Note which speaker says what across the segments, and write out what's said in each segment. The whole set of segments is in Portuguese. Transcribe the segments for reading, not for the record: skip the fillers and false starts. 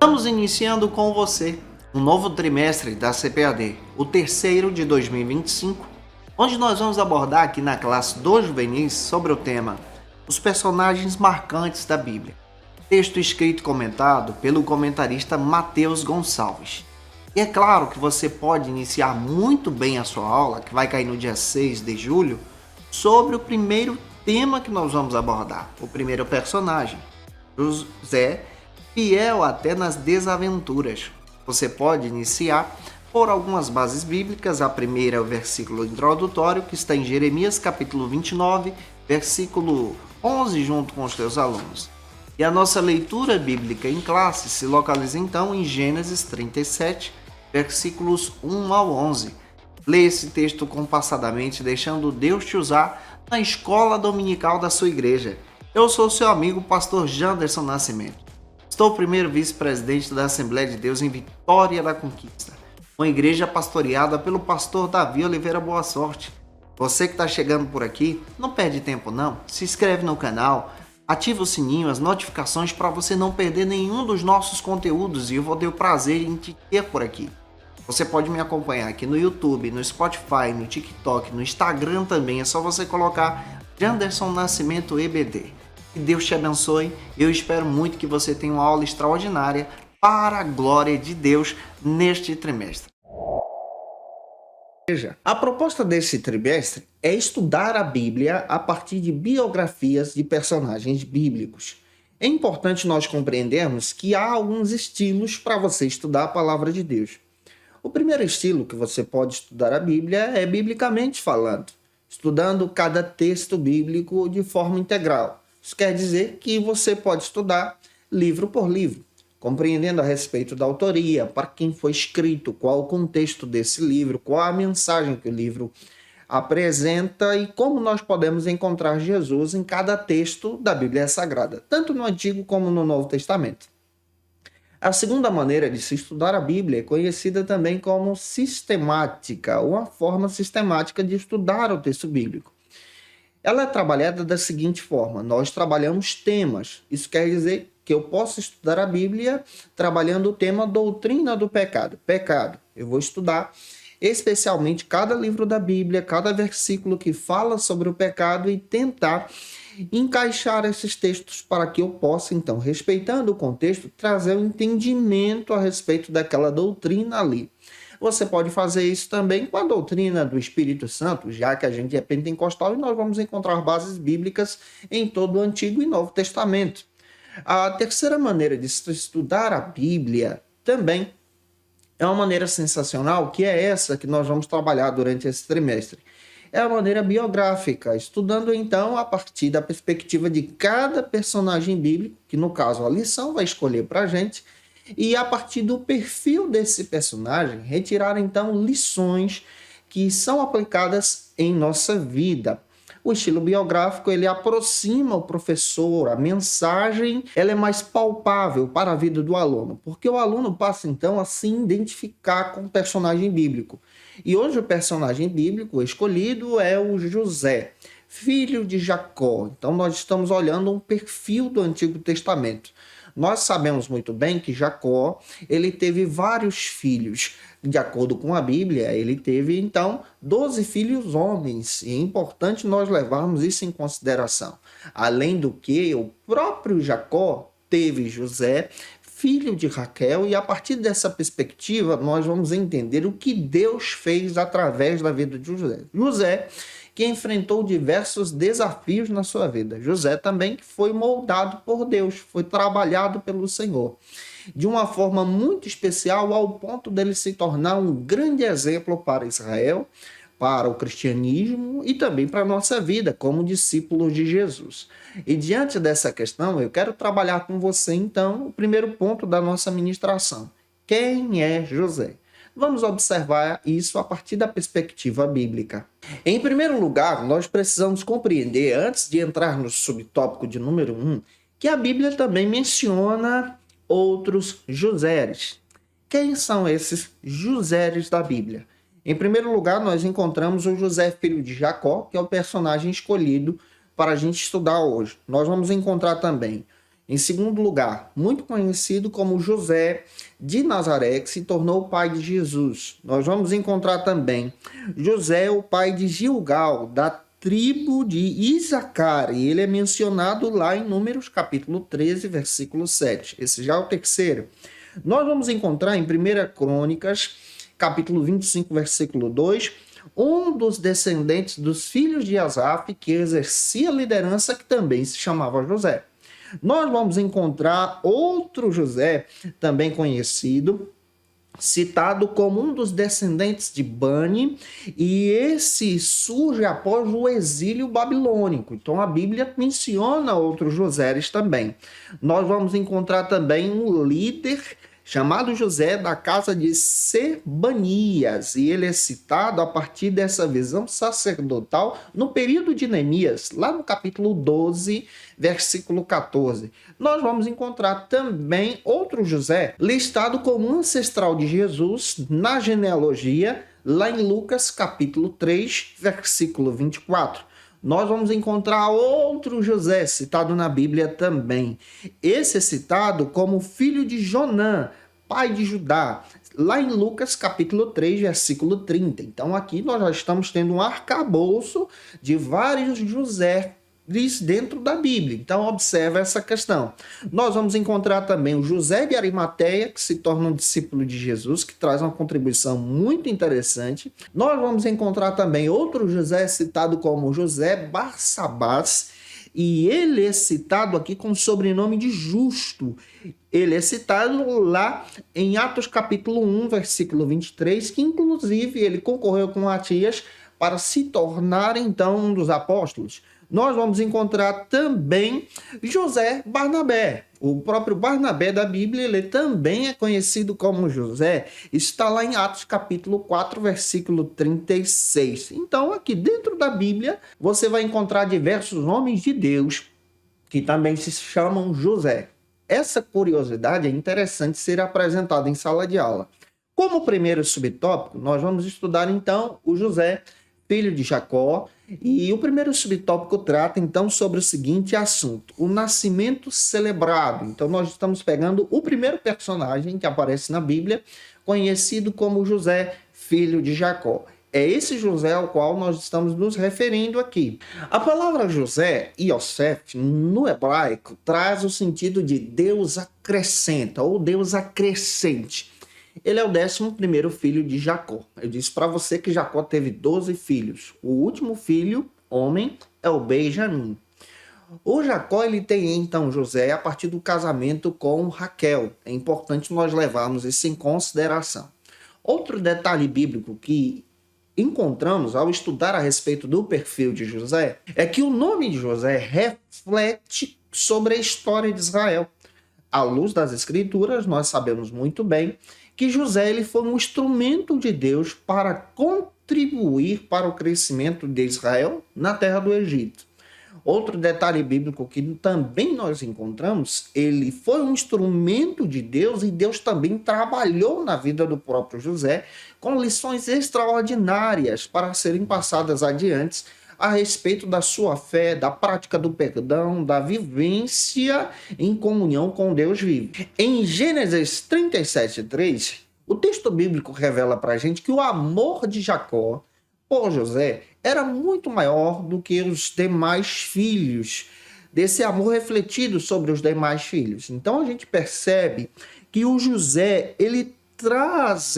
Speaker 1: Estamos iniciando com você um novo trimestre da CPAD, o terceiro de 2025, onde nós vamos abordar aqui na classe dos juvenis sobre o tema Os personagens marcantes da Bíblia. Texto escrito e comentado pelo comentarista Matheus Gonçalves. E é claro que você pode iniciar muito bem a sua aula, que vai cair no dia 6 de julho, sobre o primeiro tema que nós vamos abordar, o primeiro personagem, José, fiel até nas desaventuras. Você pode iniciar por algumas bases bíblicas. A primeira é o versículo introdutório, que está em Jeremias capítulo 29, versículo 11, junto com os seus alunos. E a nossa leitura bíblica em classe se localiza então em Gênesis 37, versículos 1 ao 11. Leia esse texto compassadamente, deixando Deus te usar na escola dominical da sua igreja. Eu sou seu amigo, pastor Janderson Nascimento. Sou o primeiro vice-presidente da Assembleia de Deus em Vitória da Conquista, uma igreja pastoreada pelo pastor Davi Oliveira Boa Sorte. Você que está chegando por aqui, não perde tempo não, se inscreve no canal, ativa o sininho, as notificações para você não perder nenhum dos nossos conteúdos e eu vou ter o prazer em te ter por aqui. Você pode me acompanhar aqui no YouTube, no Spotify, no TikTok, no Instagram também, é só você colocar Janderson Nascimento EBD. Que Deus te abençoe. Eu espero muito que você tenha uma aula extraordinária para a glória de Deus neste trimestre. Veja, a proposta desse trimestre é estudar a Bíblia a partir de biografias de personagens bíblicos. É importante nós compreendermos que há alguns estilos para você estudar a palavra de Deus. O primeiro estilo que você pode estudar a Bíblia é biblicamente falando, estudando cada texto bíblico de forma integral. Isso quer dizer que você pode estudar livro por livro, compreendendo a respeito da autoria, para quem foi escrito, qual o contexto desse livro, qual a mensagem que o livro apresenta e como nós podemos encontrar Jesus em cada texto da Bíblia Sagrada, tanto no Antigo como no Novo Testamento. A segunda maneira de se estudar a Bíblia é conhecida também como sistemática, uma forma sistemática de estudar o texto bíblico. Ela é trabalhada da seguinte forma: nós trabalhamos temas. Isso quer dizer que eu posso estudar a Bíblia trabalhando o tema doutrina do pecado. Pecado. Eu vou estudar especialmente cada livro da Bíblia, cada versículo que fala sobre o pecado e tentar encaixar esses textos para que eu possa, então, respeitando o contexto, trazer um entendimento a respeito daquela doutrina ali. Você pode fazer isso também com a doutrina do Espírito Santo, já que a gente é pentecostal e nós vamos encontrar bases bíblicas em todo o Antigo e Novo Testamento. A terceira maneira de se estudar a Bíblia também é uma maneira sensacional, que é essa que nós vamos trabalhar durante esse trimestre. É a maneira biográfica, estudando então a partir da perspectiva de cada personagem bíblico, que no caso a lição vai escolher para a gente, e a partir do perfil desse personagem, retirar então lições que são aplicadas em nossa vida. O estilo biográfico, ele aproxima o professor, a mensagem, ela é mais palpável para a vida do aluno, porque o aluno passa então a se identificar com o personagem bíblico. E hoje o personagem bíblico escolhido é o José, filho de Jacó. Então nós estamos olhando um perfil do Antigo Testamento. Nós sabemos muito bem que Jacó, ele teve vários filhos. De acordo com a Bíblia, ele teve, então, 12 filhos homens. E é importante nós levarmos isso em consideração. Além do que, o próprio Jacó teve José, filho de Raquel, e a partir dessa perspectiva, nós vamos entender o que Deus fez através da vida de José. José, que enfrentou diversos desafios na sua vida. José também foi moldado por Deus, foi trabalhado pelo Senhor, de uma forma muito especial, ao ponto dele se tornar um grande exemplo para Israel, para o cristianismo e também para a nossa vida como discípulos de Jesus. E diante dessa questão, eu quero trabalhar com você, então, o primeiro ponto da nossa ministração. Quem é José? Vamos observar isso a partir da perspectiva bíblica. Em primeiro lugar, nós precisamos compreender, antes de entrar no subtópico de número 1, que a Bíblia também menciona outros Joséres. Quem são esses Joséres da Bíblia? Em primeiro lugar, nós encontramos o José, filho de Jacó, que é o personagem escolhido para a gente estudar hoje. Nós vamos encontrar também Em segundo lugar, muito conhecido como José de Nazaré, que se tornou o pai de Jesus. Nós vamos encontrar também José, o pai de Gilgal, da tribo de Isacar, e ele é mencionado lá em Números capítulo 13, versículo 7. Esse já é o terceiro. Nós vamos encontrar em 1 Crônicas, capítulo 25, versículo 2, um dos descendentes dos filhos de Asaf, que exercia liderança, que também se chamava José. Nós vamos encontrar outro José, também conhecido, citado como um dos descendentes de Bani, e esse surge após o exílio babilônico. Então a Bíblia menciona outros Joséis também. Nós vamos encontrar também um líder chamado José da casa de Sebanias, e ele é citado a partir dessa visão sacerdotal no período de Neemias, lá no capítulo 12, versículo 14. Nós vamos encontrar também outro José, listado como ancestral de Jesus na genealogia, lá em Lucas capítulo 3, versículo 24. Nós vamos encontrar outro José citado na Bíblia também. Esse é citado como filho de Jonã, pai de Judá, lá em Lucas capítulo 3, versículo 30. Então aqui nós já estamos tendo um arcabouço de vários José dentro da Bíblia. Então observa essa questão. Nós vamos encontrar também o José de Arimateia, que se torna um discípulo de Jesus, que traz uma contribuição muito interessante. Nós vamos encontrar também outro José citado como José Barsabás, e ele é citado aqui com o sobrenome de Justo. Ele é citado lá em Atos capítulo 1, versículo 23, que inclusive ele concorreu com Matias para se tornar então um dos apóstolos. Nós vamos encontrar também José Barnabé. O próprio Barnabé da Bíblia, ele também é conhecido como José. Está lá em Atos capítulo 4, versículo 36. Então, aqui dentro da Bíblia, você vai encontrar diversos homens de Deus que também se chamam José. Essa curiosidade é interessante ser apresentada em sala de aula. Como primeiro subtópico, nós vamos estudar então o José, filho de Jacó, e o primeiro subtópico trata então sobre o seguinte assunto: o nascimento celebrado. Então nós estamos pegando o primeiro personagem que aparece na Bíblia, conhecido como José, filho de Jacó. É esse José ao qual nós estamos nos referindo aqui. A palavra José, Yosef, no hebraico, traz o sentido de Deus acrescenta ou Deus acrescente. Ele é o 11º filho de Jacó. Eu disse para você que Jacó teve 12 filhos. O último filho, homem, é o Benjamim. O Jacó ele tem então José a partir do casamento com Raquel. É importante nós levarmos isso em consideração. Outro detalhe bíblico que encontramos ao estudar a respeito do perfil de José é que o nome de José reflete sobre a história de Israel. À luz das Escrituras, nós sabemos muito bem que José ele foi um instrumento de Deus para contribuir para o crescimento de Israel na terra do Egito. Outro detalhe bíblico que também nós encontramos, ele foi um instrumento de Deus e Deus também trabalhou na vida do próprio José com lições extraordinárias para serem passadas adiante a respeito da sua fé, da prática do perdão, da vivência em comunhão com Deus vivo. Em Gênesis 37:3, o texto bíblico revela para a gente que o amor de Jacó por José era muito maior do que os demais filhos, desse amor refletido sobre os demais filhos. Então a gente percebe que o José, ele traz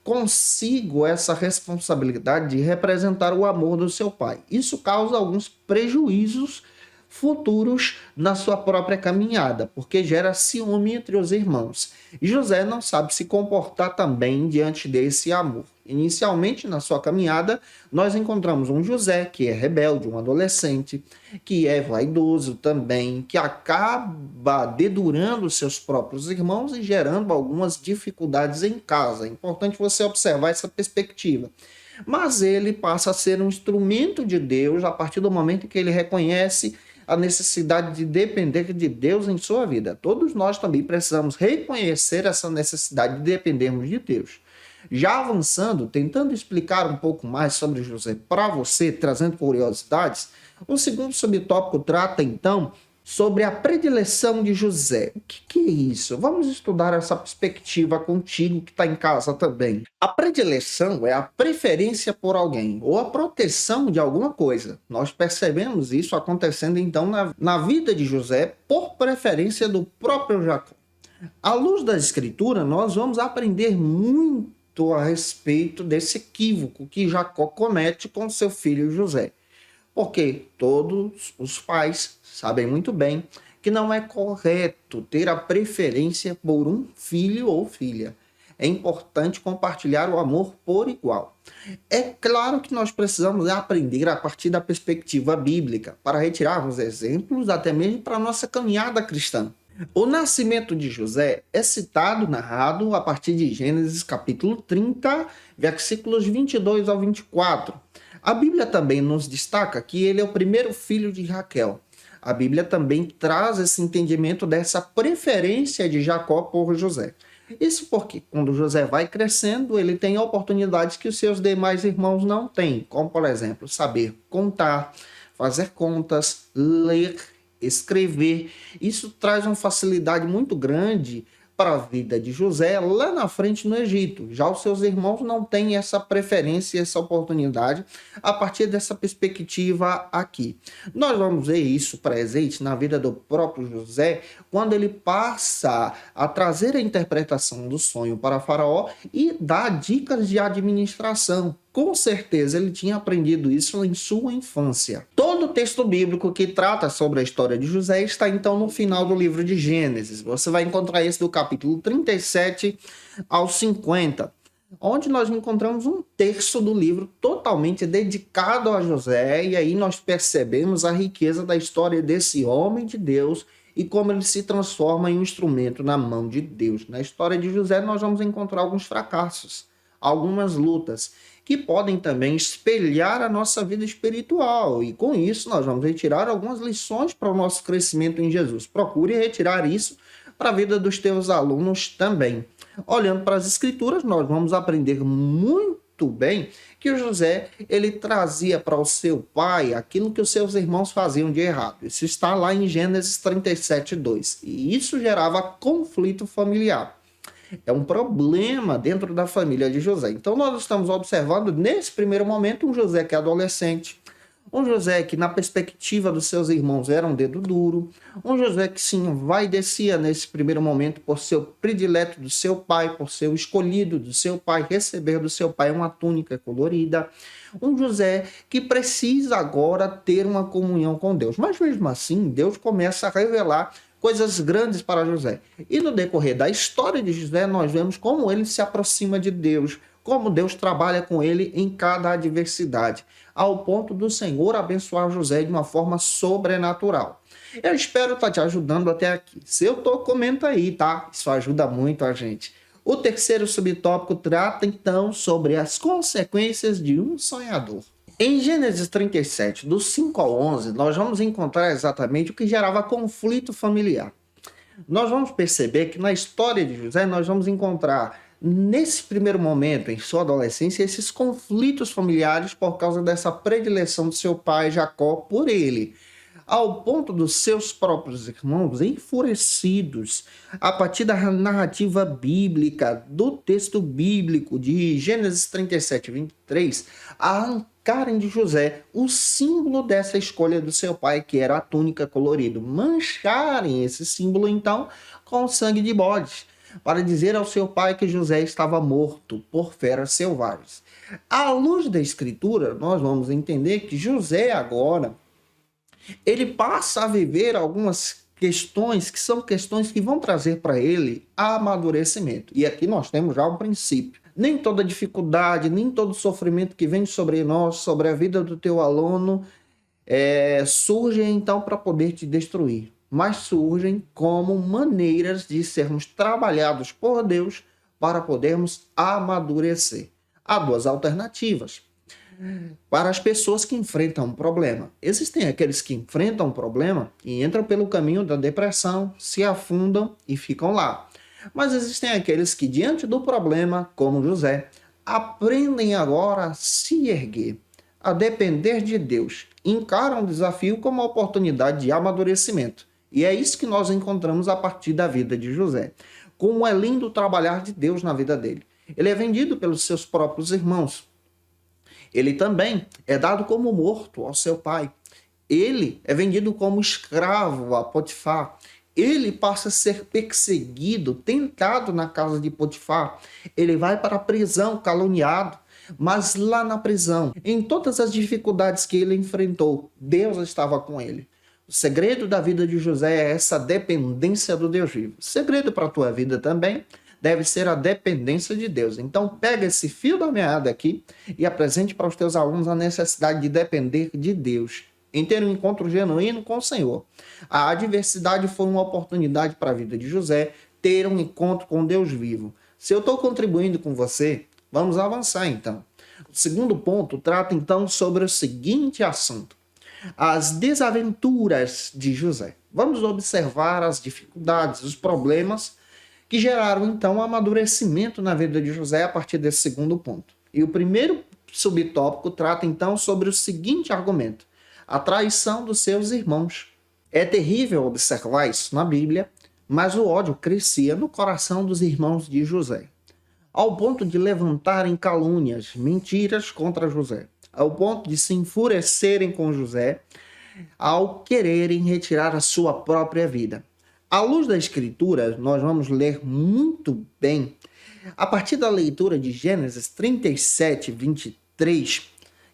Speaker 1: consigo essa responsabilidade de representar o amor do seu pai. Isso causa alguns prejuízos futuros na sua própria caminhada, porque gera ciúme entre os irmãos. E José não sabe se comportar também diante desse amor. Inicialmente, na sua caminhada, nós encontramos um José que é rebelde, um adolescente, que é vaidoso também, que acaba dedurando seus próprios irmãos e gerando algumas dificuldades em casa. É importante você observar essa perspectiva. Mas ele passa a ser um instrumento de Deus a partir do momento que ele reconhece a necessidade de depender de Deus em sua vida. Todos nós também precisamos reconhecer essa necessidade de dependermos de Deus. Já avançando, tentando explicar um pouco mais sobre José para você, trazendo curiosidades, o segundo subtópico trata então sobre a predileção de José. O que é isso? Vamos estudar essa perspectiva contigo que está em casa também. A predileção é a preferência por alguém ou a proteção de alguma coisa. Nós percebemos isso acontecendo então na vida de José por preferência do próprio Jacó. À luz da Escritura, nós vamos aprender muito a respeito desse equívoco que Jacó comete com seu filho José. Porque todos os pais sabem muito bem que não é correto ter a preferência por um filho ou filha. É importante compartilhar o amor por igual. É claro que nós precisamos aprender a partir da perspectiva bíblica, para retirarmos exemplos até mesmo para a nossa caminhada cristã. O nascimento de José é citado, narrado a partir de Gênesis capítulo 30, versículos 22 ao 24. A Bíblia também nos destaca que ele é o primeiro filho de Raquel. A Bíblia também traz esse entendimento dessa preferência de Jacó por José. Isso porque, quando José vai crescendo, ele tem oportunidades que os seus demais irmãos não têm, como, por exemplo, saber contar, fazer contas, ler, escrever. Isso traz uma facilidade muito grande para a vida de José lá na frente no Egito. Já os seus irmãos não têm essa preferência, essa oportunidade a partir dessa perspectiva aqui. Nós vamos ver isso presente na vida do próprio José quando ele passa a trazer a interpretação do sonho para Faraó e dá dicas de administração. Com certeza ele tinha aprendido isso em sua infância. Todo o texto bíblico que trata sobre a história de José está então no final do livro de Gênesis. Você vai encontrar esse do capítulo 37 ao 50, onde nós encontramos um terço do livro totalmente dedicado a José, e aí nós percebemos a riqueza da história desse homem de Deus e como ele se transforma em um instrumento na mão de Deus. Na história de José nós vamos encontrar alguns fracassos, algumas lutas, que podem também espelhar a nossa vida espiritual. E com isso nós vamos retirar algumas lições para o nosso crescimento em Jesus. Procure retirar isso para a vida dos teus alunos também. Olhando para as Escrituras, nós vamos aprender muito bem que o José, ele trazia para o seu pai aquilo que os seus irmãos faziam de errado. Isso está lá em Gênesis 37:2. E isso gerava conflito familiar. É um problema dentro da família de José. Então nós estamos observando nesse primeiro momento um José que é adolescente, um José que na perspectiva dos seus irmãos era um dedo duro, um José que sim, vai e descia nesse primeiro momento por ser o predileto do seu pai, por ser o escolhido do seu pai, receber do seu pai uma túnica colorida, um José que precisa agora ter uma comunhão com Deus. Mas mesmo assim, Deus começa a revelar coisas grandes para José. E no decorrer da história de José, nós vemos como ele se aproxima de Deus, como Deus trabalha com ele em cada adversidade, ao ponto do Senhor abençoar José de uma forma sobrenatural. Eu espero estar te ajudando até aqui. Se eu estou, comenta aí, tá? Isso ajuda muito a gente. O terceiro subtópico trata então sobre as consequências de um sonhador. Em Gênesis 37, do 5 ao 11, nós vamos encontrar exatamente o que gerava conflito familiar. Nós vamos perceber que na história de José, nós vamos encontrar, nesse primeiro momento, em sua adolescência, esses conflitos familiares por causa dessa predileção do seu pai Jacó por ele, ao ponto dos seus próprios irmãos enfurecidos, a partir da narrativa bíblica, do texto bíblico de Gênesis 37, 23, arrancarem de José o símbolo dessa escolha do seu pai, que era a túnica colorida, mancharem esse símbolo então com o sangue de bodes, para dizer ao seu pai que José estava morto por feras selvagens. À luz da Escritura, nós vamos entender que José agora ele passa a viver algumas questões que são questões que vão trazer para ele amadurecimento. E aqui nós temos já um princípio. Nem toda dificuldade, nem todo sofrimento que vem sobre nós, sobre a vida do teu aluno, surgem então para poder te destruir, mas surgem como maneiras de sermos trabalhados por Deus para podermos amadurecer. Há duas alternativas para as pessoas que enfrentam um problema. Existem aqueles que enfrentam um problema e entram pelo caminho da depressão, se afundam e ficam lá. Mas existem aqueles que, diante do problema, como José, aprendem agora a se erguer, a depender de Deus, encaram o desafio como uma oportunidade de amadurecimento. E é isso que nós encontramos a partir da vida de José. Como é lindo o trabalhar de Deus na vida dele. Ele é vendido pelos seus próprios irmãos. Ele também é dado como morto ao seu pai. Ele é vendido como escravo a Potifar. Ele passa a ser perseguido, tentado na casa de Potifar. Ele vai para a prisão, caluniado. Mas lá na prisão, em todas as dificuldades que ele enfrentou, Deus estava com ele. O segredo da vida de José é essa dependência do Deus vivo. O segredo para a tua vida também deve ser a dependência de Deus. Então, pega esse fio da meada aqui e apresente para os teus alunos a necessidade de depender de Deus, em ter um encontro genuíno com o Senhor. A adversidade foi uma oportunidade para a vida de José ter um encontro com Deus vivo. Se eu estou contribuindo com você, vamos avançar então. O segundo ponto trata então sobre o seguinte assunto: as desaventuras de José. Vamos observar as dificuldades, os problemas que geraram então o amadurecimento na vida de José a partir desse segundo ponto. E o primeiro subtópico trata então sobre o seguinte argumento: a traição dos seus irmãos. É terrível observar isso na Bíblia, mas o ódio crescia no coração dos irmãos de José, ao ponto de levantarem calúnias, mentiras contra José, ao ponto de se enfurecerem com José, ao quererem retirar a sua própria vida. À luz da Escritura, nós vamos ler muito bem, a partir da leitura de Gênesis 37, 23,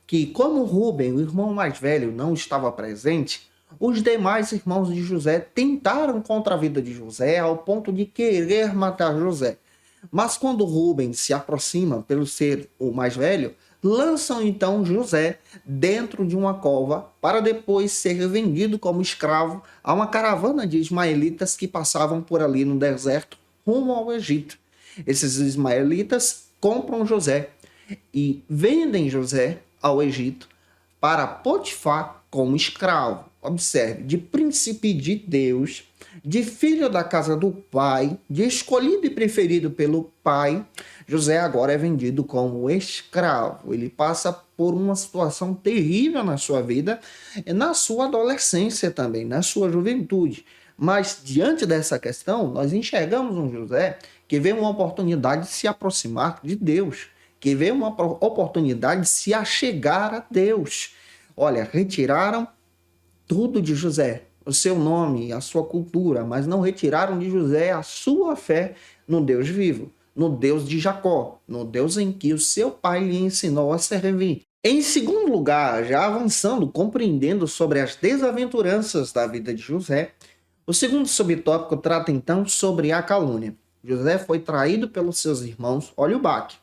Speaker 1: que como Rúben, o irmão mais velho, não estava presente, os demais irmãos de José tentaram contra a vida de José ao ponto de querer matar José. Mas quando Rúben se aproxima, pelo ser o mais velho, lançam então José dentro de uma cova para depois ser vendido como escravo a uma caravana de ismaelitas que passavam por ali no deserto rumo ao Egito. Esses ismaelitas compram José e vendem José ao Egito para Potifar como escravo. Observe, de príncipe de Deus, de filho da casa do pai, de escolhido e preferido pelo pai, José agora é vendido como escravo. Ele passa por uma situação terrível na sua vida, na sua adolescência também, na sua juventude. Mas diante dessa questão, nós enxergamos um José que vê uma oportunidade de se aproximar de Deus, que vê uma oportunidade de se achegar a Deus. Olha, retiraram tudo de José, o seu nome, a sua cultura, mas não retiraram de José a sua fé no Deus vivo, no Deus de Jacó, no Deus em que o seu pai lhe ensinou a servir. Em segundo lugar, já avançando, compreendendo sobre as desaventuranças da vida de José, o segundo subtópico trata então sobre a calúnia. José foi traído pelos seus irmãos, olha o baque,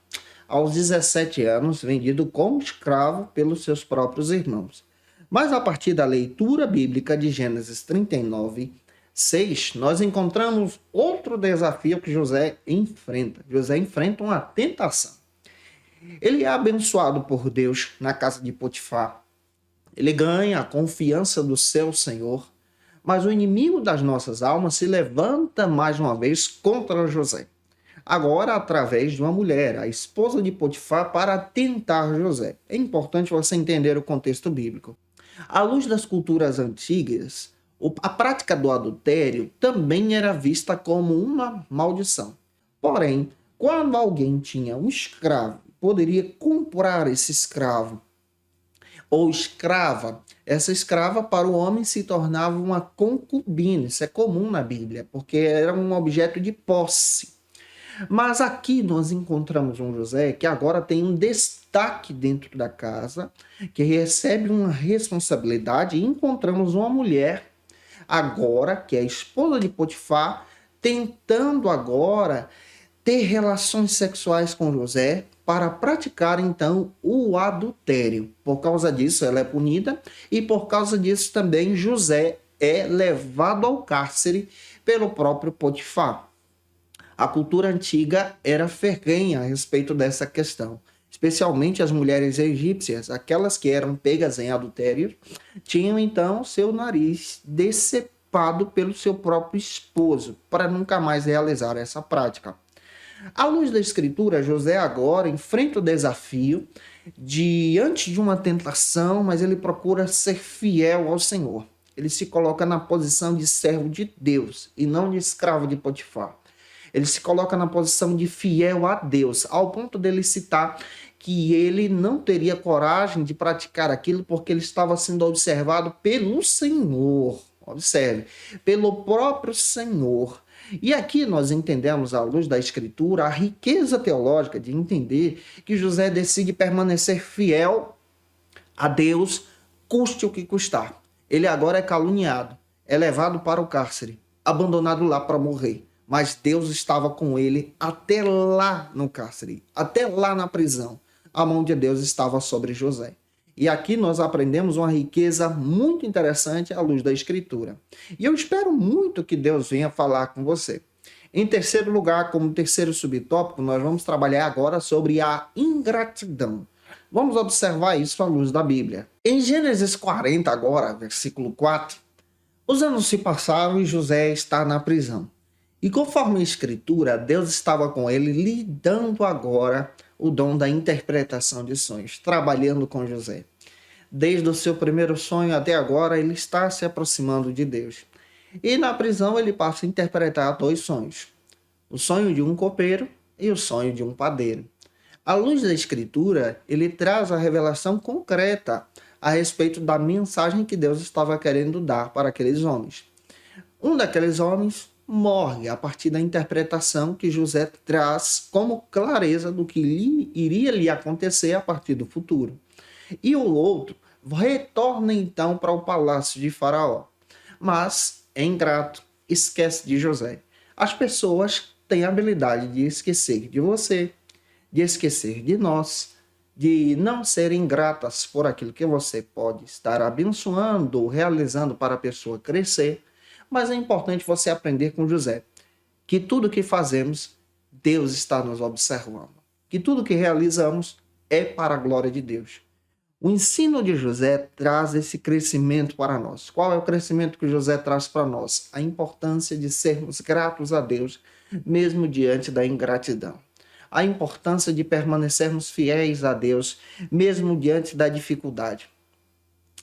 Speaker 1: aos 17 anos, vendido como escravo pelos seus próprios irmãos. Mas a partir da leitura bíblica de Gênesis 39, 6, nós encontramos outro desafio que José enfrenta. José enfrenta uma tentação. Ele é abençoado por Deus na casa de Potifar. Ele ganha a confiança do seu Senhor. Mas o inimigo das nossas almas se levanta mais uma vez contra José. Agora através de uma mulher, a esposa de Potifar, para tentar José. É importante você entender o contexto bíblico. À luz das culturas antigas, a prática do adultério também era vista como uma maldição. Porém, quando alguém tinha um escravo, poderia comprar esse escravo ou escrava, essa escrava para o homem se tornava uma concubina. Isso é comum na Bíblia, porque era um objeto de posse. Mas aqui nós encontramos um José que agora tem um destaque dentro da casa, que recebe uma responsabilidade, e encontramos uma mulher agora, que é a esposa de Potifar, tentando agora ter relações sexuais com José para praticar então o adultério. Por causa disso ela é punida e por causa disso também José é levado ao cárcere pelo próprio Potifar. A cultura antiga era ferrenha a respeito dessa questão. Especialmente as mulheres egípcias, aquelas que eram pegas em adultério, tinham então seu nariz decepado pelo seu próprio esposo, para nunca mais realizar essa prática. À luz da Escritura, José agora enfrenta o desafio diante de uma tentação, mas ele procura ser fiel ao Senhor. ele se coloca na posição de servo de Deus e não de escravo de Potifar. Ele se coloca na posição de fiel a Deus, ao ponto dele citar que ele não teria coragem de praticar aquilo porque ele estava sendo observado pelo Senhor. Observe, pelo próprio Senhor. E aqui nós entendemos, à luz da Escritura, a riqueza teológica de entender que José decide permanecer fiel a Deus, custe o que custar. Ele agora é caluniado, é levado para o cárcere, abandonado lá para morrer. Mas Deus estava com ele até lá no cárcere, até lá na prisão. A mão de Deus estava sobre José. E aqui nós aprendemos uma riqueza muito interessante à luz da Escritura. E eu espero muito que Deus venha falar com você. Em terceiro lugar, como terceiro subtópico, nós vamos trabalhar agora sobre a ingratidão. Vamos observar isso à luz da Bíblia. Em Gênesis 40, agora, versículo 4, os anos se passaram e José está na prisão. E conforme a Escritura, Deus estava com ele, lhe dando agora o dom da interpretação de sonhos, trabalhando com José. Desde o seu primeiro sonho até agora, ele está se aproximando de Deus. E na prisão ele passa a interpretar 2 sonhos. O sonho de um copeiro e o sonho de um padeiro. À luz da Escritura, ele traz a revelação concreta a respeito da mensagem que Deus estava querendo dar para aqueles homens. Um daqueles homens morre a partir da interpretação que José traz como clareza do que iria lhe acontecer a partir do futuro. E o outro retorna então para o palácio de Faraó. Mas é ingrato, esquece de José. As pessoas têm a habilidade de esquecer de você, de esquecer de nós, de não serem gratas por aquilo que você pode estar abençoando ou realizando para a pessoa crescer. Mas é importante você aprender com José que tudo que fazemos, Deus está nos observando. Que tudo que realizamos é para a glória de Deus. O ensino de José traz esse crescimento para nós. Qual é o crescimento que José traz para nós? A importância de sermos gratos a Deus, mesmo diante da ingratidão. A importância de permanecermos fiéis a Deus, mesmo diante da dificuldade.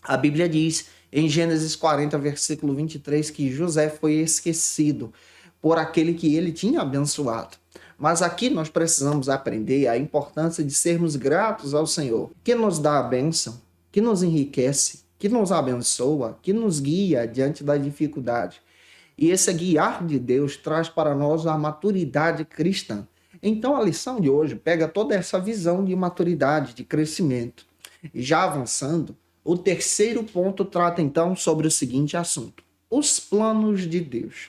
Speaker 1: A Bíblia diz em Gênesis 40, versículo 23, que José foi esquecido por aquele que ele tinha abençoado. Mas aqui nós precisamos aprender a importância de sermos gratos ao Senhor, que nos dá a bênção, que nos enriquece, que nos abençoa, que nos guia diante da dificuldade. E esse guiar de Deus traz para nós a maturidade cristã. Então a lição de hoje pega toda essa visão de maturidade, de crescimento. E já avançando, o terceiro ponto trata então sobre o seguinte assunto: os planos de Deus.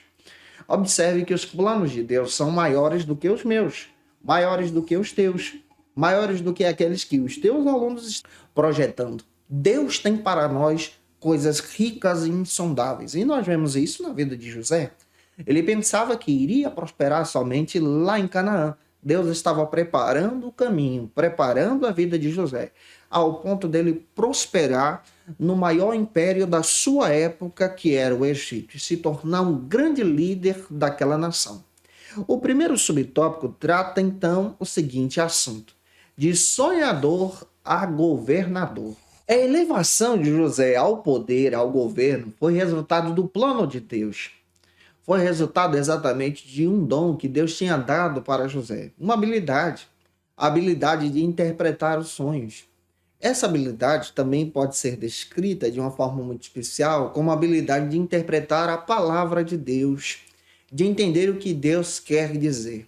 Speaker 1: Observe que os planos de Deus são maiores do que os meus, maiores do que os teus, maiores do que aqueles que os teus alunos estão projetando. Deus tem para nós coisas ricas e insondáveis. E nós vemos isso na vida de José. Ele pensava que iria prosperar somente lá em Canaã. Deus estava preparando o caminho, preparando a vida de José, ao ponto dele prosperar no maior império da sua época, que era o Egito, e se tornar um grande líder daquela nação. O primeiro subtópico trata então o seguinte assunto: de sonhador a governador. A elevação de José ao poder, ao governo, foi resultado do plano de Deus. Foi resultado exatamente de um dom que Deus tinha dado para José, uma habilidade, a habilidade de interpretar os sonhos. Essa habilidade também pode ser descrita de uma forma muito especial como a habilidade de interpretar a palavra de Deus, de entender o que Deus quer dizer.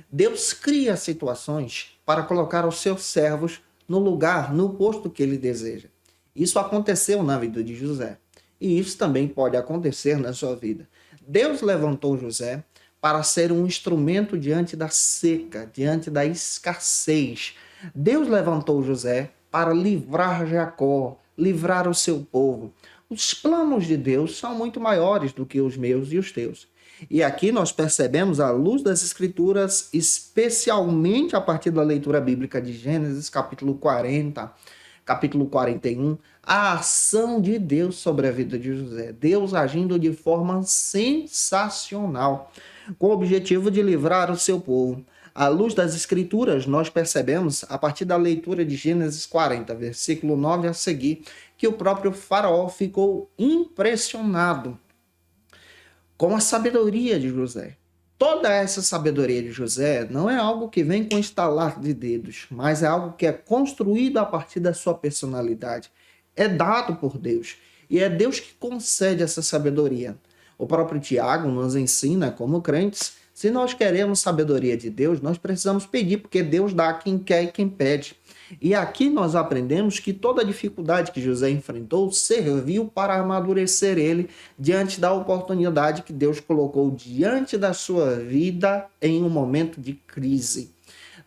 Speaker 1: Deus cria situações para colocar os seus servos no lugar, no posto que ele deseja. Isso aconteceu na vida de José, e isso também pode acontecer na sua vida. Deus levantou José para ser um instrumento diante da seca, diante da escassez. Deus levantou José para livrar Jacó, livrar o seu povo. Os planos de Deus são muito maiores do que os meus e os teus. E aqui nós percebemos, à luz das Escrituras, especialmente a partir da leitura bíblica de Gênesis, capítulo 40, capítulo 41, a ação de Deus sobre a vida de José. Deus agindo de forma sensacional. com o objetivo de livrar o seu povo. À luz das Escrituras, nós percebemos, a partir da leitura de Gênesis 40, versículo 9 a seguir, que o próprio Faraó ficou impressionado com a sabedoria de José. Toda essa sabedoria de José não é algo que vem com estalar de dedos, mas é algo que é construído a partir da sua personalidade. É dado por Deus, e é Deus que concede essa sabedoria. O próprio Tiago nos ensina, como crentes, se nós queremos sabedoria de Deus, nós precisamos pedir, porque Deus dá a quem quer e quem pede. E aqui nós aprendemos que toda a dificuldade que José enfrentou serviu para amadurecer ele diante da oportunidade que Deus colocou diante da sua vida em um momento de crise.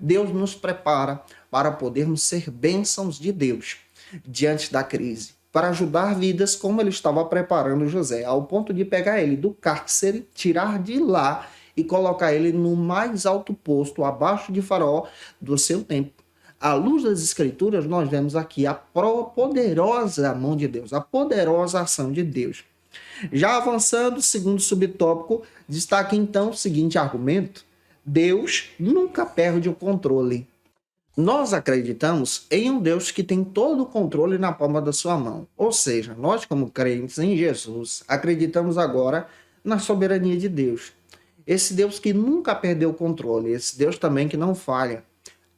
Speaker 1: Deus nos prepara para podermos ser bênçãos de Deus diante da crise, para ajudar vidas como ele estava preparando José, ao ponto de pegar ele do cárcere, tirar de lá e colocar ele no mais alto posto, abaixo de Faraó, do seu tempo. À luz das Escrituras, nós vemos aqui a poderosa mão de Deus, a poderosa ação de Deus. Já avançando, segundo subtópico, destaque então o seguinte argumento: Deus nunca perde o controle. Nós acreditamos em um Deus que tem todo o controle na palma da sua mão. Ou seja, nós como crentes em Jesus, acreditamos agora na soberania de Deus. Esse Deus que nunca perdeu o controle, esse Deus também que não falha.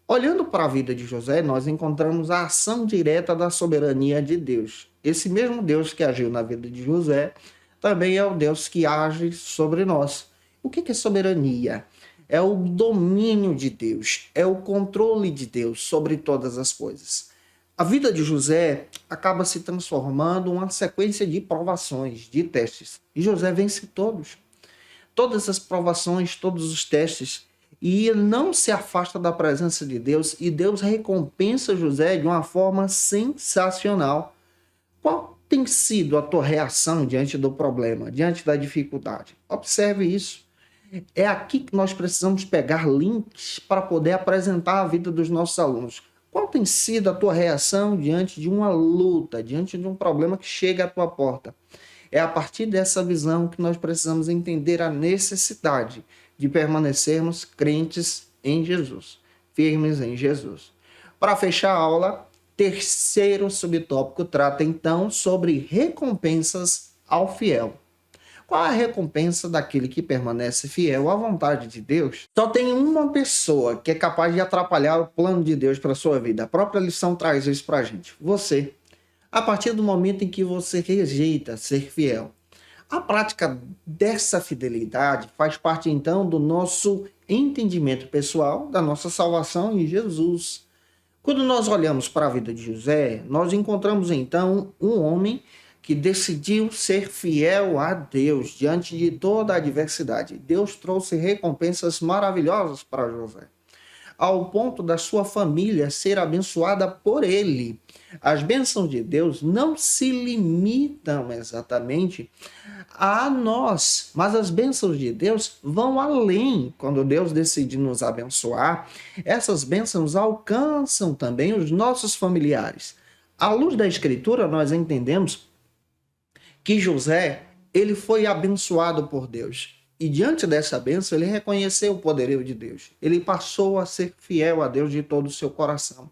Speaker 1: Olhando para a vida de José, nós encontramos a ação direta da soberania de Deus. Esse mesmo Deus que agiu na vida de José, também é o Deus que age sobre nós. O que é soberania? É o domínio de Deus, é o controle de Deus sobre todas as coisas. A vida de José acaba se transformando em uma sequência de provações, de testes. E José vence todos. Todas as provações, todos os testes, e ele não se afasta da presença de Deus, e Deus recompensa José de uma forma sensacional. Qual tem sido a tua reação diante do problema, diante da dificuldade? Observe isso. É aqui que nós precisamos pegar links para poder apresentar a vida dos nossos alunos. Qual tem sido a tua reação diante de uma luta, diante de um problema que chega à tua porta? É a partir dessa visão que nós precisamos entender a necessidade de permanecermos crentes em Jesus, firmes em Jesus. Para fechar a aula, terceiro subtópico trata então sobre recompensas ao fiel. Qual a recompensa daquele que permanece fiel à vontade de Deus? Só tem uma pessoa que é capaz de atrapalhar o plano de Deus para a sua vida. A própria lição traz isso para a gente. Você. A partir do momento em que você rejeita ser fiel. A prática dessa fidelidade faz parte então do nosso entendimento pessoal, da nossa salvação em Jesus. Quando nós olhamos para a vida de José, nós encontramos então um homem que decidiu ser fiel a Deus diante de toda a adversidade. Deus trouxe recompensas maravilhosas para José, ao ponto da sua família ser abençoada por ele. As bênçãos de Deus não se limitam exatamente a nós, mas as bênçãos de Deus vão além. Quando Deus decide nos abençoar, essas bênçãos alcançam também os nossos familiares. À luz da Escritura, nós entendemos que José, ele foi abençoado por Deus. E diante dessa bênção, ele reconheceu o poderio de Deus. Ele passou a ser fiel a Deus de todo o seu coração,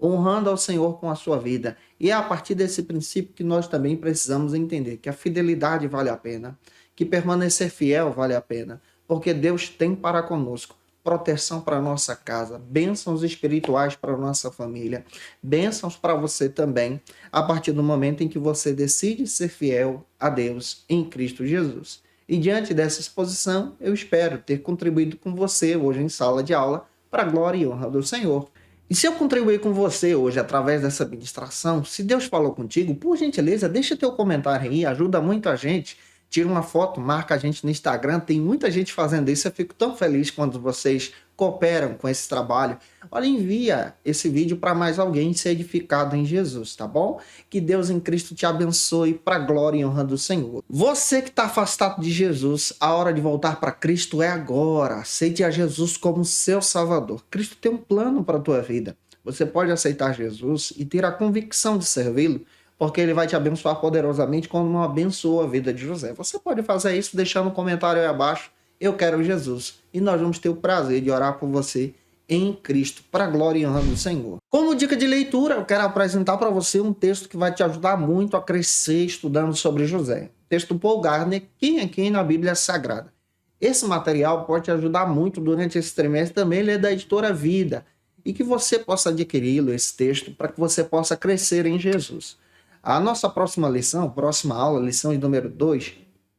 Speaker 1: honrando ao Senhor com a sua vida. E é a partir desse princípio que nós também precisamos entender que a fidelidade vale a pena, que permanecer fiel vale a pena, porque Deus tem para conosco proteção para a nossa casa, bênçãos espirituais para a nossa família, bênçãos para você também, a partir do momento em que você decide ser fiel a Deus em Cristo Jesus. E diante dessa exposição, eu espero ter contribuído com você hoje em sala de aula para a glória e honra do Senhor. E se eu contribuir com você hoje através dessa ministração, se Deus falou contigo, por gentileza, deixa teu comentário aí, ajuda muito a gente. Tira uma foto, marca a gente no Instagram, tem muita gente fazendo isso, eu fico tão feliz quando vocês cooperam com esse trabalho. Olha, envia esse vídeo para mais alguém ser edificado em Jesus, tá bom? Que Deus em Cristo te abençoe para a glória e honra do Senhor. Você que está afastado de Jesus, a hora de voltar para Cristo é agora. Aceite a Jesus como seu Salvador. Cristo tem um plano para a tua vida. Você pode aceitar Jesus e ter a convicção de servi-lo, porque ele vai te abençoar poderosamente como abençoou a vida de José. Você pode fazer isso deixando um comentário aí abaixo eu quero Jesus. E nós vamos ter o prazer de orar por você em Cristo, para a glória e honra do Senhor. Como dica de leitura, eu quero apresentar para você um texto que vai te ajudar muito a crescer estudando sobre José. Texto do Paul Gardner, Quem é Quem na Bíblia Sagrada. Esse material pode te ajudar muito durante esse trimestre também, ele é da editora Vida, e que você possa adquiri-lo, esse texto, para que você possa crescer em Jesus. A nossa próxima lição, próxima aula, lição de número 2,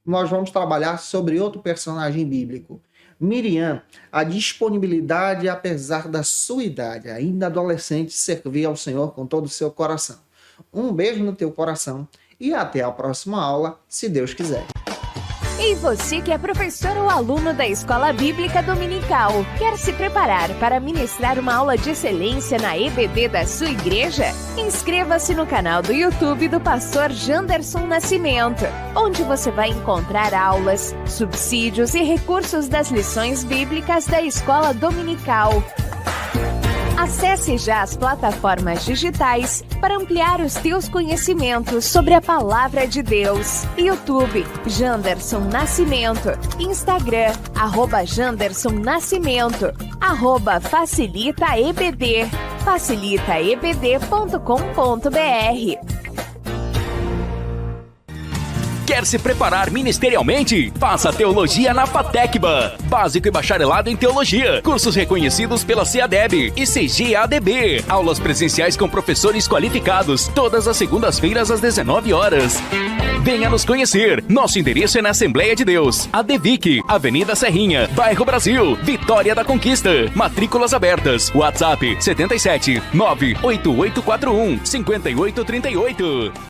Speaker 1: nós vamos trabalhar sobre outro personagem bíblico, Miriam, a disponibilidade, apesar da sua idade, ainda adolescente, servir ao Senhor com todo o seu coração. Um beijo no teu coração e até a próxima aula, se Deus quiser.
Speaker 2: E você que é professor ou aluno da Escola Bíblica Dominical, quer se preparar para ministrar uma aula de excelência na EBD da sua igreja? Inscreva-se no canal do YouTube do pastor Janderson Nascimento, onde você vai encontrar aulas, subsídios e recursos das lições bíblicas da Escola Dominical. Acesse já as plataformas digitais para ampliar os teus conhecimentos sobre a Palavra de Deus. YouTube, Janderson Nascimento. Instagram, @Janderson Nascimento. @FacilitaEBD. facilitaebd.com.br.
Speaker 3: Quer se preparar ministerialmente? Faça Teologia na FATECBA. Básico e bacharelado em Teologia. Cursos reconhecidos pela CEADEB e CGADB. Aulas presenciais com professores qualificados. Todas as segundas-feiras às 19 horas. Venha nos conhecer. Nosso endereço é na Assembleia de Deus. ADVIC, Avenida Serrinha, Bairro Brasil, Vitória da Conquista. Matrículas abertas. WhatsApp 77 98841 5838.